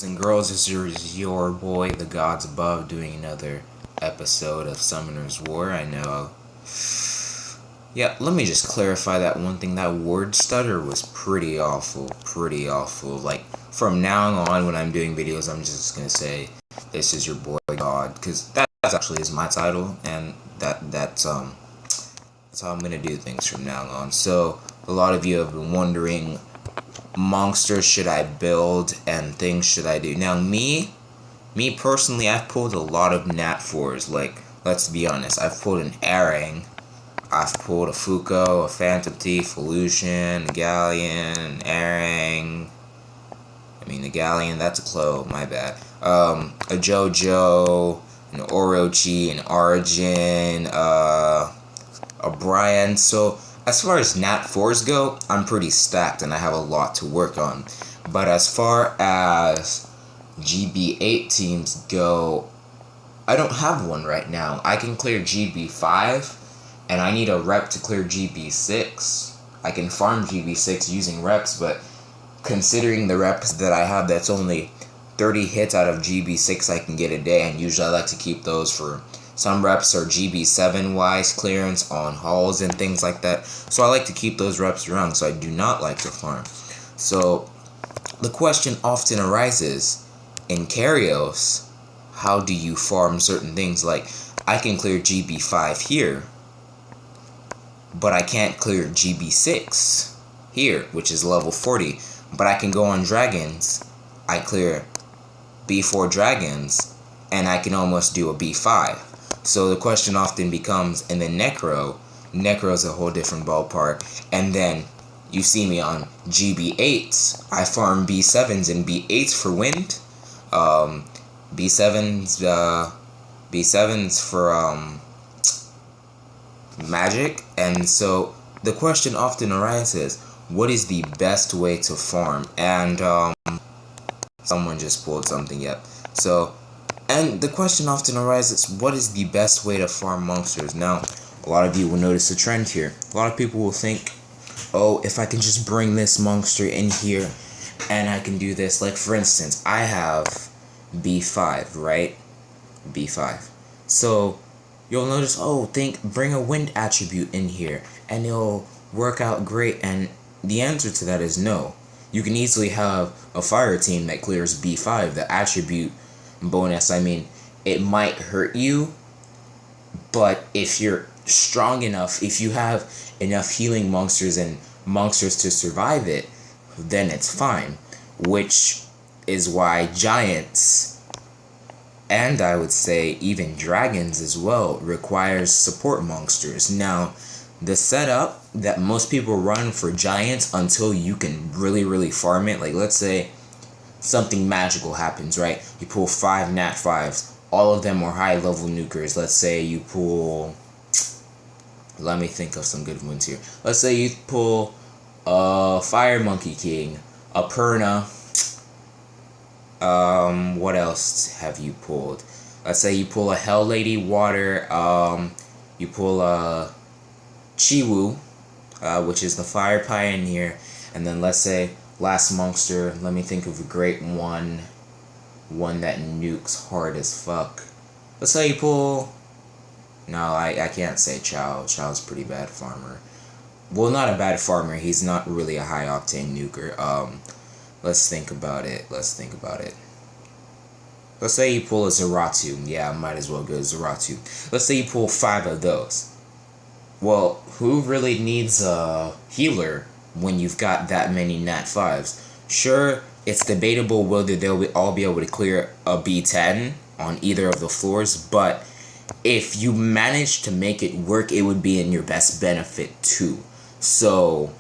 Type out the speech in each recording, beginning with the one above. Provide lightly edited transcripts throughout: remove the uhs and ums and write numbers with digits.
And girls, this is your boy, the gods above, doing another episode of Summoner's War. I know. Yeah, let me just clarify that one thing. That word stutter was pretty awful. Pretty awful. Like, from now on, when I'm doing videos, I'm just gonna say, this is your boy, God. Because that actually is my title, and that's how I'm gonna do things from now on. So, a lot of you have been wondering, monsters should I build and things should I do. Now me personally, I've pulled a lot of Nat 4s. Like, let's be honest, I've pulled an Arang, I've pulled a Fuko, a Phantom Thief, a Lucian, a Galleon, an Arang. I mean, the Galleon, that's a Clo, my bad. A Jojo, an Orochi, an Arjun, a Brian. So as far as Nat 4s go, I'm pretty stacked and I have a lot to work on. But as far as GB8 teams go, I don't have one right now. I can clear GB5 and I need a rep to clear GB6. I can farm GB6 using reps, but considering the reps that I have, that's only 30 hits out of GB6 I can get a day, and usually I like to keep those for some reps or GB7 wise clearance on hauls and things like that. So I like to keep those reps around, so I do not like to farm. So the question often arises in Karios, how do you farm certain things? Like, I can clear GB5 here, but I can't clear GB6 here, which is level 40. But I can go on dragons, I clear B4 dragons, and I can almost do a B5. So the question often becomes, in the Necro's a whole different ballpark. And then you see me on GB8s, I farm B7s and B8s for wind. B7s for magic. And so the question often arises, what is the best way to farm? And someone just pulled something yet. So, and the question often arises, what is the best way to farm monsters? Now, a lot of you will notice a trend here. A lot of people will think, oh, if I can just bring this monster in here and I can do this. Like, for instance, I have B5, right? B5. So you'll notice, oh, bring a wind attribute in here and it'll work out great. And the answer to that is no. You can easily have a fire team that clears B5. The attribute bonus, I mean, it might hurt you, but if you're strong enough, if you have enough healing monsters and monsters to survive it, then it's fine. Which is why giants, and I would say even dragons as well, requires support monsters. Now, the setup that most people run for giants until you can really farm it, like let's say something magical happens, right? You pull 5 Nat 5s, all of them are high level nukers. Let's say you pull, let me think of some good ones here. Let's say you pull a Fire Monkey King, a Perna, what else have you pulled? Let's say you pull a Hell Lady Water, you pull a Chiwu, which is the Fire Pioneer, and then let's say last monster, let me think of a great one that nukes hard as fuck. Let's say you pull, no, I can't say Chow. Chow's pretty bad farmer. Well, not a bad farmer, he's not really a high octane nuker. Let's think about it. Let's say you pull a Zeratu. Yeah, I might as well go Zeratu. Let's say you pull 5 of those. Well, who really needs a healer when you've got that many Nat 5s? Sure, it's debatable whether they'll all be able to clear a B10 on either of the floors, but if you manage to make it work, it would be in your best benefit too. So,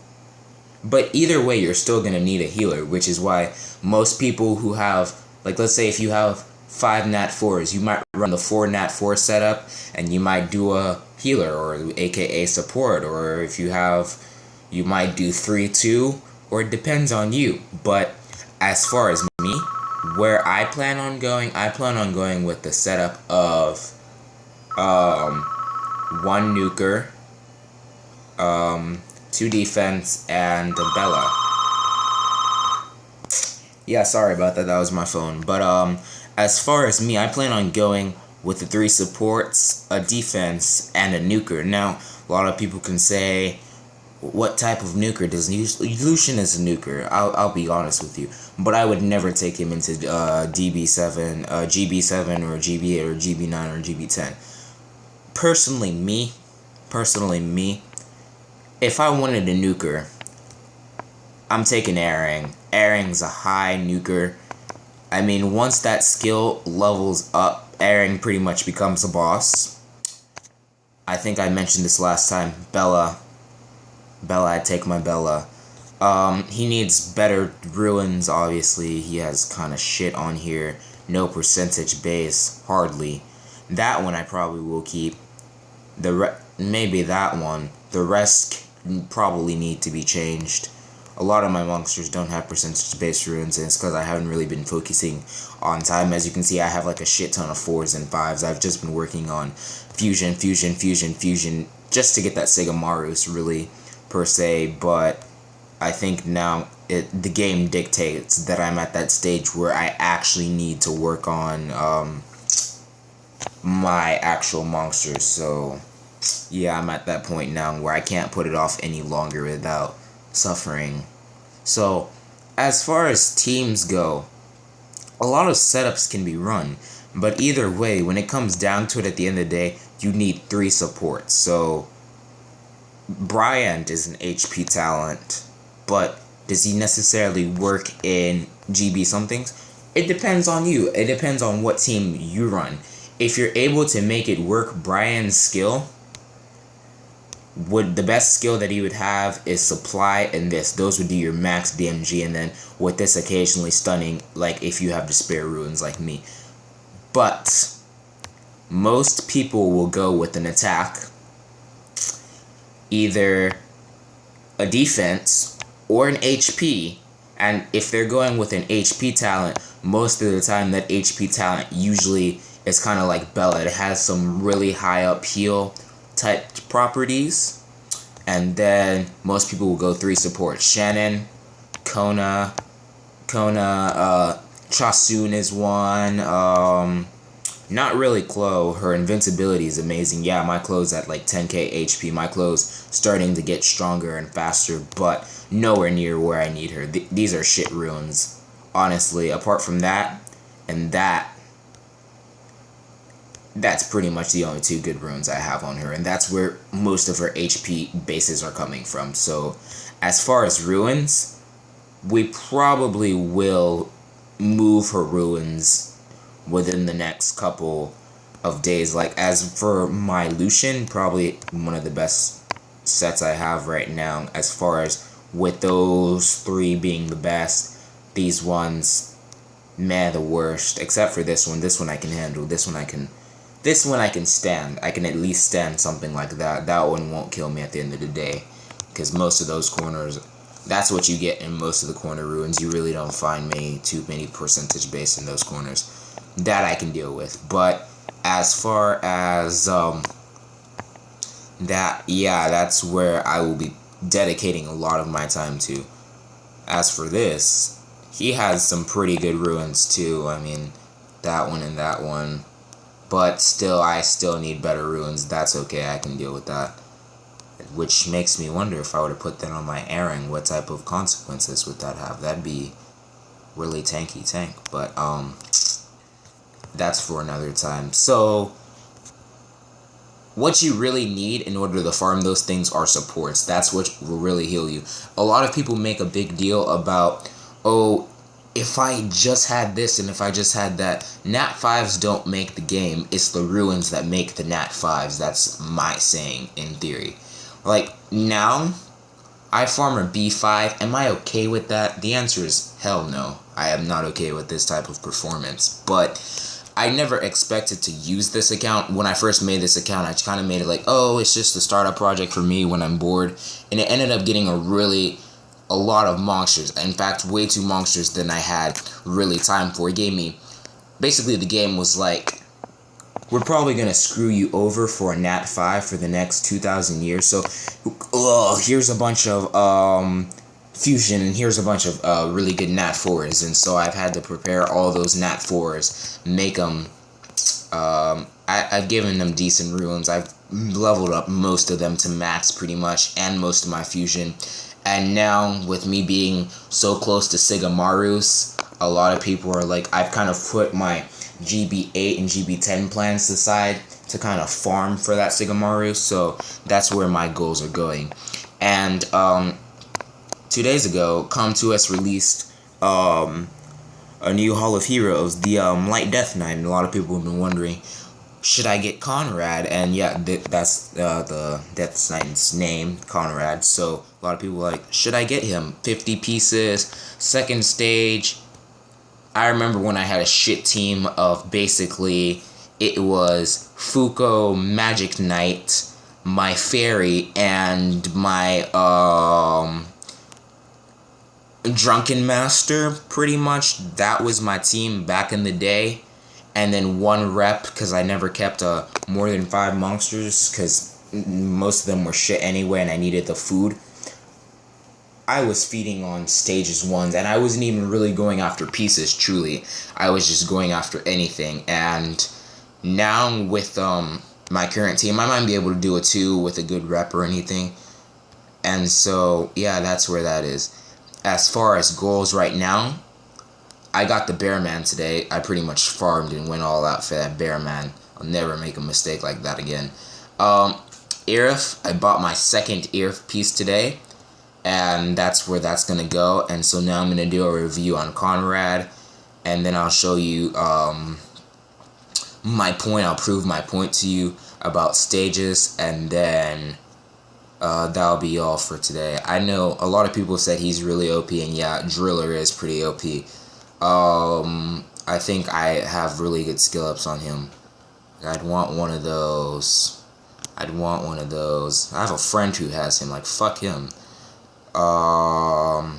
but either way, you're still going to need a healer, which is why most people who have, like, let's say if you have 5 Nat 4s, you might run the 4 Nat 4 setup, and you might do a healer, or aka support, or if you have, you might do 3-2, or it depends on you. But as far as me, where I plan on going with the setup of 1 nuker, 2 defense, and a Bella. Yeah, sorry about that. That was my phone. But as far as me, I plan on going with the 3 supports, a defense, and a nuker. Now, a lot of people can say, what type of nuker does Lucian is a nuker? I'll be honest with you, but I would never take him into DB7, GB7 or GB8 or GB9 or GB10. Personally, me, if I wanted a nuker, I'm taking Aang. Aang's a high nuker. I mean, once that skill levels up, Aang pretty much becomes a boss. I think I mentioned this last time. Bella, I'd take my Bella. He needs better ruins, obviously. He has kind of shit on here. No percentage base, hardly. That one I probably will keep. Maybe that one. The rest probably need to be changed. A lot of my monsters don't have percentage based ruins, and it's because I haven't really been focusing on time. As you can see, I have like a shit ton of 4s and 5s. I've just been working on fusion, just to get that Sigmarus, really, per se. But I think now the game dictates that I'm at that stage where I actually need to work on my actual monsters. So yeah, I'm at that point now where I can't put it off any longer without suffering. So as far as teams go, a lot of setups can be run, but either way, when it comes down to it at the end of the day, you need 3 supports. So Bryant is an HP talent, but does he necessarily work in GB somethings? It depends on you. It depends on what team you run. If you're able to make it work, Brian's skill, the best skill that he would have is supply and this. Those would be your max DMG, and then with this occasionally stunning, like if you have the spare ruins like me. But most people will go with an attack, either a defense or an HP. And if they're going with an HP talent, most of the time that HP talent usually is kind of like Bella. It has some really high up heal type properties. And then most people will go 3 supports. Shannon, Kona, Chasun is one. Not really Chloe. Her invincibility is amazing. Yeah, my Chloe's at like 10k HP. My Chloe's starting to get stronger and faster, but nowhere near where I need her. These are shit ruins. Honestly, apart from that and that's pretty much the only 2 good runes I have on her, and that's where most of her HP bases are coming from. So as far as ruins, we probably will move her ruins within the next couple of days. Like, as for my Lucian, probably one of the best sets I have right now, as far as with those 3 being the best. These ones, meh, the worst, except for this one. This one I can handle. This one I can stand. I can at least stand something like that. That one won't kill me at the end of the day, because most of those corners, that's what you get in most of the corner ruins. You really don't find too many percentage base in those corners. That I can deal with. But as far as that's where I will be dedicating a lot of my time to. As for this, he has some pretty good ruins too. I mean, that one and that one. But still, I still need better ruins. That's okay, I can deal with that. Which makes me wonder, if I were to put that on my Aang, what type of consequences would that have? That'd be really tank. But that's for another time. So what you really need in order to farm those things are supports. That's what will really heal you. A lot of people make a big deal about, oh, if I just had this and if I just had that. Nat 5s don't make the game. It's the ruins that make the Nat 5s. That's my saying, in theory. Like, now, I farm a B5. Am I okay with that? The answer is hell no. I am not okay with this type of performance. But I never expected to use this account. When I first made this account, I kind of made it like, oh, it's just a startup project for me when I'm bored. And it ended up getting a lot of monsters. In fact, way too monsters than I had really time for. It gave me, basically the game was like, we're probably going to screw you over for a Nat 5 for the next 2,000 years. So, here's a bunch of fusion, and here's a bunch of really good nat 4s, and so I've had to prepare all those nat 4s, make them. I've given them decent runes. I've leveled up most of them to max pretty much, and most of my fusion. And now, with me being so close to Sigamaru's, a lot of people are like, I've kind of put my GB8 and GB10 plans aside to kind of farm for that Sigamaru, so that's where my goals are going. And 2 days ago, Com2S released a new Hall of Heroes, the Light Death Knight, and a lot of people have been wondering, should I get Conrad? And yeah, that's the Death Knight's name, Conrad. So a lot of people were like, should I get him? 50 pieces, second stage. I remember when I had a shit team of basically, it was Fuko, Magic Knight, my Fairy, and my Drunken Master, pretty much. That was my team back in the day. And then one rep, because I never kept more than 5 monsters, because most of them were shit anyway, and I needed the food. I was feeding on stages 1s, and I wasn't even really going after pieces, truly. I was just going after anything, and now with my current team, I might be able to do a 2 with a good rep or anything. And so, yeah, that's where that is. As far as goals right now, I got the Bearman today. I pretty much farmed and went all out for that Bearman. I'll never make a mistake like that again. Irif, I bought my second Irif piece today, and that's where that's going to go. And so now I'm going to do a review on Conrad, and then I'll show you my point. I'll prove my point to you about stages, and then that'll be all for today. I know a lot of people said he's really OP, and yeah, Driller is pretty OP. I think I have really good skill ups on him. I'd want one of those. I have a friend who has him. Like, fuck him. I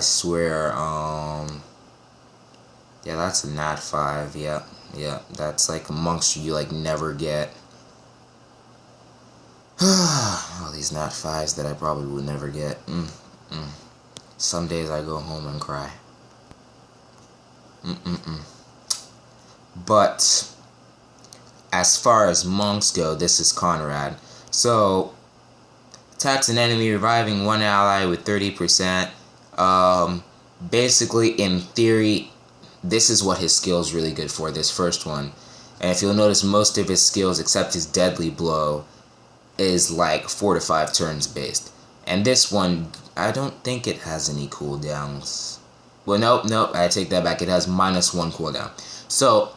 swear. Yeah, that's a nat 5. Yeah, that's like a monster you like never get. All these nat 5s that I probably would never get. Some days I go home and cry. But as far as monks go, this is Conrad. So, attacks an enemy, reviving one ally with 30%. Basically, in theory, this is what his skill is really good for, this first one. And if you'll notice, most of his skills, except his deadly blow, is like 4 to 5 turns based. And this one, I don't think it has any cooldowns. Well, nope, I take that back. It has -1 cooldown. So,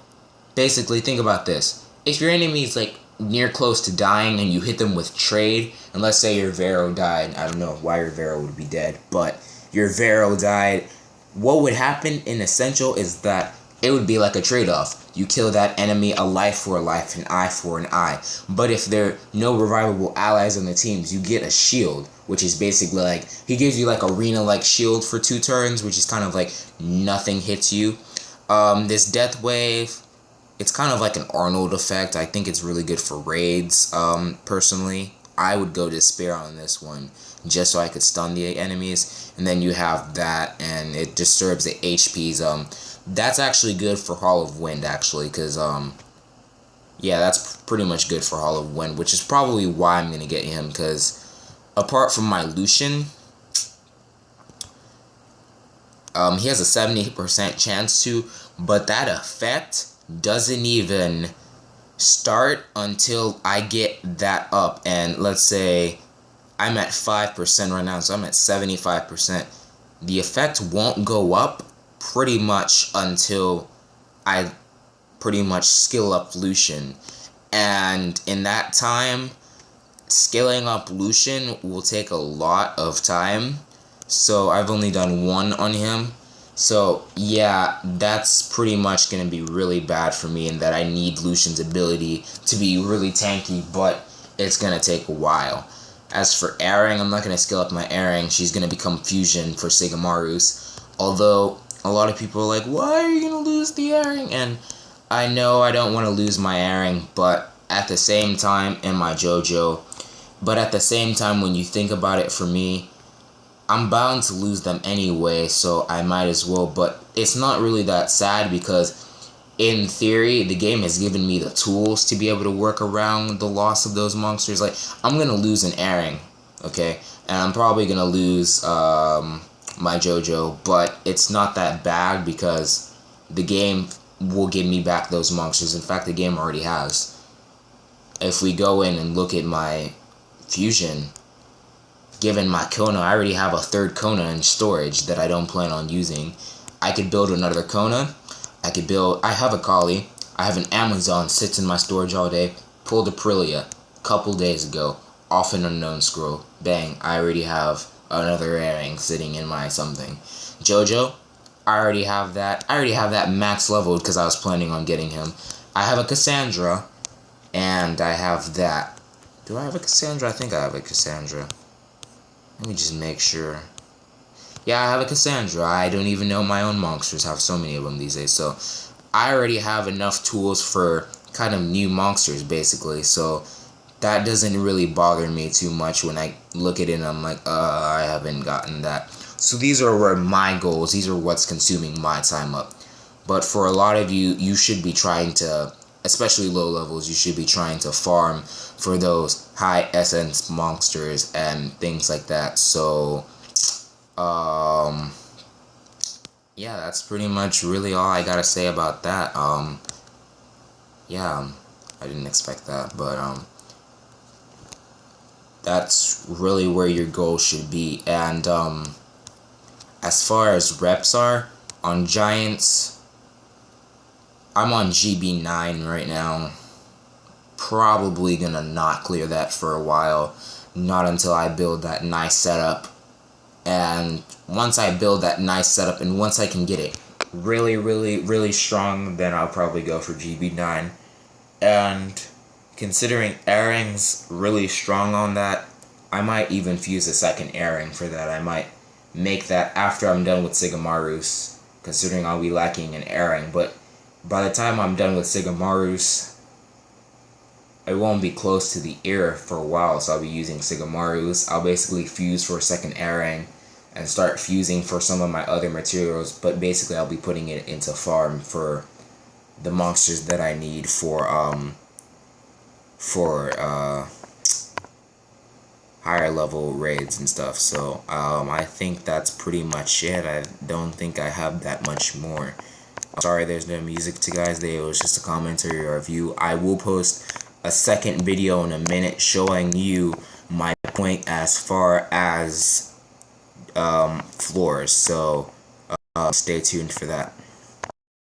basically, think about this. If your enemy is, like, near close to dying and you hit them with trade, and let's say your Vero died, I don't know why your Vero would be dead, but your Vero died, what would happen in Essential is that it would be like a trade-off. You kill that enemy, a life for a life, an eye for an eye. But if there are no revivable allies on the teams, you get a shield, which is basically like, he gives you like arena-like shield for 2 turns, which is kind of like nothing hits you. This Death Wave, it's kind of like an Arnold effect. I think it's really good for raids, personally. I would go Despair on this one, just so I could stun the enemies. And then you have that, and it disturbs the HPs. That's actually good for Hall of Wind, actually, because, yeah, that's pretty much good for Hall of Wind, which is probably why I'm going to get him, because apart from my Lucian, he has a 70% chance to, but that effect doesn't even start until I get that up, and let's say I'm at 5% right now, so I'm at 75%. The effect won't go up pretty much until I pretty much skill up Lucian, and in that time, scaling up Lucian will take a lot of time, so I've only done 1 on him. So yeah, that's pretty much going to be really bad for me, in that I need Lucian's ability to be really tanky, but it's going to take a while. As for Aang, I'm not going to skill up my Aang. She's going to become fusion for Sigamaru's, although a lot of people are like, why are you going to lose the Aang? And I know I don't want to lose my Aang, but at the same time, and my JoJo, but at the same time, when you think about it, for me, I'm bound to lose them anyway, so I might as well. But it's not really that sad because in theory, the game has given me the tools to be able to work around the loss of those monsters. Like, I'm going to lose an airing, okay? And I'm probably going to lose my JoJo, but it's not that bad because the game will give me back those monsters. In fact, the game already has. If we go in and look at my fusion, given my Kona, I already have a third Kona in storage that I don't plan on using. I could build another Kona. I have a Kali. I have an Amazon sits in my storage all day. Pulled a Prillia a couple days ago off an unknown scroll. Bang, I already have another airing sitting in my something. JoJo, I already have that. I already have that max leveled because I was planning on getting him. I have a Cassandra, and I have that. Do I have a Cassandra? I think I have a Cassandra. Let me just make sure. Yeah, I have a Cassandra. I don't even know my own monsters. I have so many of them these days. So I already have enough tools for kind of new monsters, basically. So that doesn't really bother me too much when I look at it and I'm like, I haven't gotten that. So these are where my goals, these are what's consuming my time up. But for a lot of you, you should be trying to, especially low levels, you should be trying to farm for those high essence monsters and things like that. So yeah, that's pretty much really all I gotta say about that. Yeah, I didn't expect that, but that's really where your goal should be. And as far as reps are on Giants, I'm on GB9 right now. Probably gonna not clear that for a while, not until I build that nice setup. And once I build that nice setup and once I can get it really, really, really strong, then I'll probably go for GB9. And considering airing's really strong on that, I might even fuse a second airing for that. I might make that after I'm done with Sigmarus, considering I'll be lacking an airing. But by the time I'm done with Sigmarus, I won't be close to the ear for a while, so I'll be using Sigmarus. I'll basically fuse for a second airing and start fusing for some of my other materials, but basically I'll be putting it into farm for the monsters that I need for higher level raids and stuff. So I think that's pretty much it. I don't think I have that much more. Sorry there's no music to guys. It was just a commentary or review. I will post a second video in a minute showing you my point as far as floors. So stay tuned for that.